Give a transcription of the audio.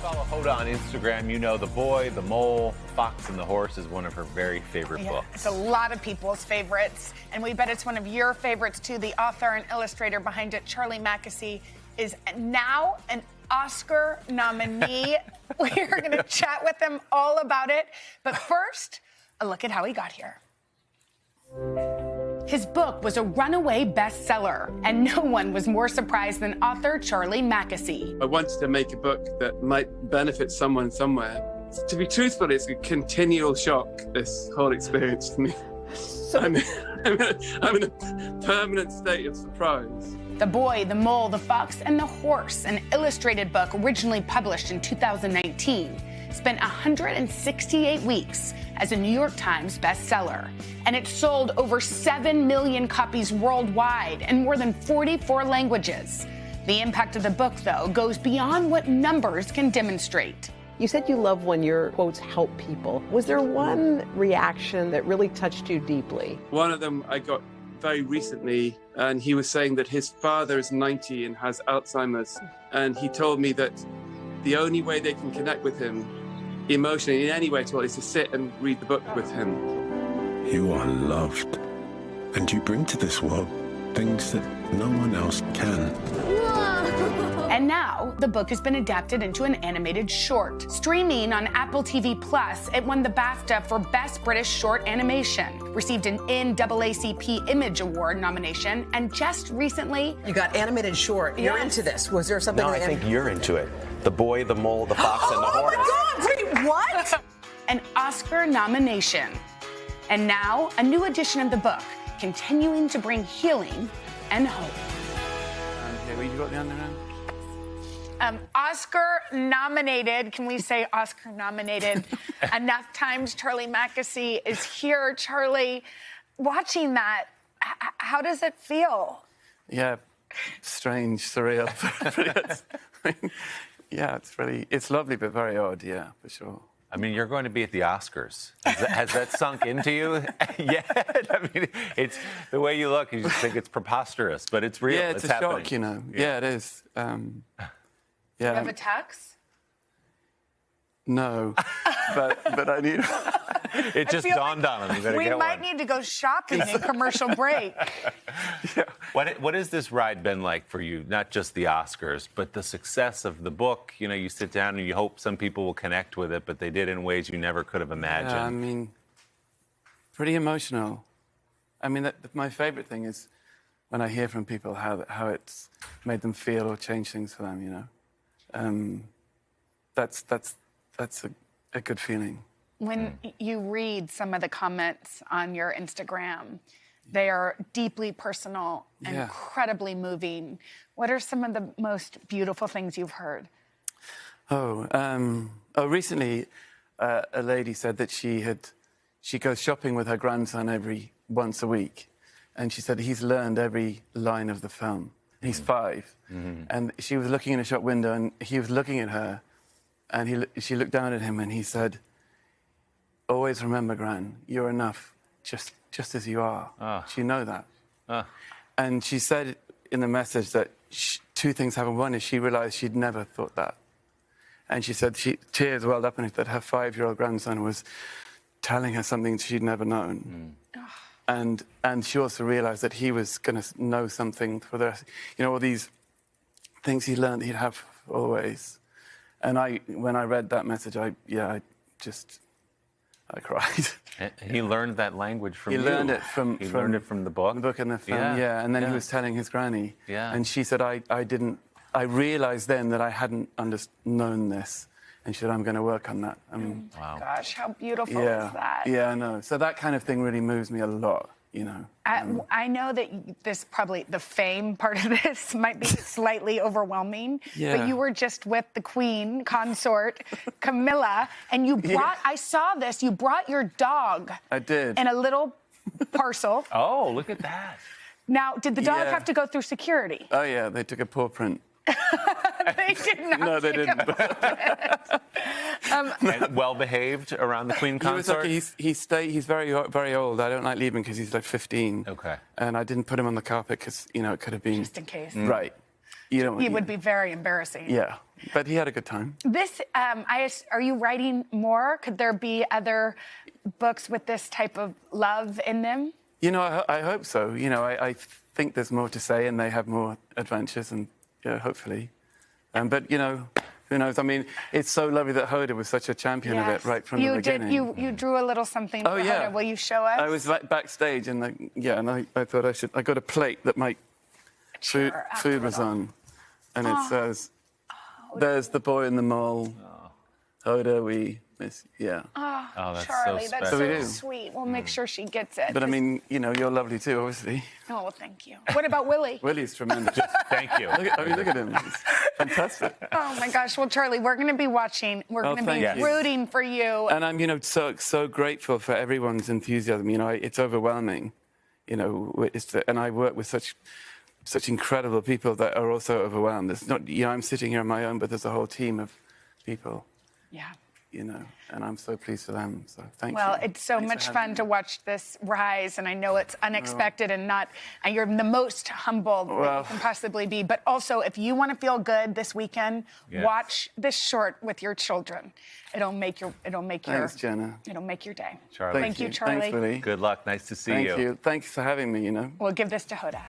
Follow Hoda on Instagram. You know The Boy, the Mole, the Fox, and the Horse is one of her very favorite books. It's a lot of people's favorites, and we bet it's one of your favorites too. The author and illustrator behind it, Charlie Mackesy, is now an Oscar nominee. We're going to chat with him all about it. But first, a look at how he got here. His book was a runaway bestseller, and no one was more surprised than author Charlie Mackesy. I wanted to make a book that might benefit someone somewhere. To be truthful, it's a continual shock, this whole experience to me. I'm in a permanent state of surprise. The Boy, the Mole, the Fox, and the Horse, an illustrated book originally published in 2019, spent 168 weeks as a New York Times bestseller, and it sold over 7 million copies worldwide in more than 44 languages. The impact of the book, though, goes beyond what numbers can demonstrate. You said you love when your quotes help people. Was there one reaction that really touched you deeply? One of them I got very recently, and he was saying that his father is 90 and has Alzheimer's, and he told me that the only way they can connect with him emotionally in any way at all is to sit and read the book with him. You are loved, and you bring to this world things that no one else can. And now, the book has been adapted into an animated short. Streaming on Apple TV+, it won the BAFTA for Best British Short Animation, received an NAACP Image Award nomination, and just recently... You got animated short. You're into this. Was there something... No, I think you're into it. The Boy, the Mole, the Fox, and the Horse. Oh my God! Wait, what? An Oscar nomination. And now, a new edition of the book, continuing to bring healing and hope. Here, you got the under now? Oscar nominated, can we say Oscar nominated enough times? Charlie Mackesy is here. Charlie, watching that, how does it feel? Yeah, strange, surreal. Yeah, it's lovely, but very odd, yeah, for sure. I mean, you're going to be at the Oscars. Has that sunk into you yet? I mean, it's the way you look, you just think it's preposterous, but it's real. Yeah, it's a happening. shock, you know. Yeah, it is. Yeah. Do you have a tux? No, but I need... It just dawned on him. You better we get might one. need to go shopping in commercial break. Yeah. What has this ride been like for you? Not just the Oscars, but the success of the book. You know, you sit down and you hope some people will connect with it, but they did in ways you never could have imagined. Yeah, I mean, pretty emotional. I mean, my favorite thing is when I hear from people how it's made them feel or changed things for them, you know. That's a good feeling. When you read some of the comments on your Instagram, they are deeply personal and incredibly moving. What are some of the most beautiful things you've heard? Recently, a lady said that she goes shopping with her grandson once a week, and she said he's learned every line of the film. He's 5, and she was looking in a shop window, and he was looking at her, and she looked down at him, and he said, "Always remember, Gran, you're enough, just as you are." Do you know that? And she said in the message that two things happened. One is she realized she'd never thought that, and she said tears welled up, and that her 5-year-old grandson was telling her something she'd never known. And she also realized that he was going to know something for the rest. You know, all these things he learned he'd have always. And when I read that message, I cried. And he learned that language from you. He learned it from the book? The book and the film, yeah. And then he was telling his granny. Yeah. And she said, I realized then that I hadn't known this. And she said, I'm going to work on that. I mean, wow. Gosh, how beautiful is that? Yeah, I know. So that kind of thing really moves me a lot, you know. I know that this probably, the fame part of this might be slightly overwhelming, but you were just with the Queen consort, Camilla, and you brought, I saw this, you brought your dog. I did. In a little parcel. Oh, look at that. Now, did the dog have to go through security? Oh, yeah, they took a paw print. They did not. No, they didn't. And well-behaved around the Queen consort? He's very, very old. I don't like leaving because he's like 15. Okay. And I didn't put him on the carpet because, you know, it could have been... Just in case. Right. It would be very embarrassing. Yeah, but he had a good time. This, are you writing more? Could there be other books with this type of love in them? You know, I hope so. You know, I think there's more to say, and they have more adventures, and hopefully. But you know, who knows? I mean, it's so lovely that Hoda was such a champion of it right from the beginning. You drew a little something for Hoda. Will you show us? I was backstage, and I thought I got a plate that my food was on, and it says, "There's the boy in the mall. Hoda, we miss." Yeah. Oh, that's Charlie, so that's special. so sweet. We'll make sure she gets it. But I mean, you know, you're lovely too, obviously. Oh, well, thank you. What about Willie? Willie's tremendous. Thank you. Look at him. He's fantastic. Oh my gosh. Well, Charlie, we're going to be watching. We're going to be thank you. rooting for you. And I'm, you know, so grateful for everyone's enthusiasm. You know, it's overwhelming. You know, and I work with such incredible people that are also overwhelmed. It's not, you know, I'm sitting here on my own, but there's a whole team of people. Yeah. You know, and I'm so pleased for them. So thank you. Well, it's so much fun to watch this rise, and I know it's unexpected and you're the most humbled that you can possibly be. But also, if you want to feel good this weekend, watch this short with your children. It'll make Thanks, Jenna. It'll make your day. Charlie. Thank you, Charlie. Thanks, Willie. Good luck. Nice to see Thank you. Thanks for having me, you know. We'll give this to Hoda.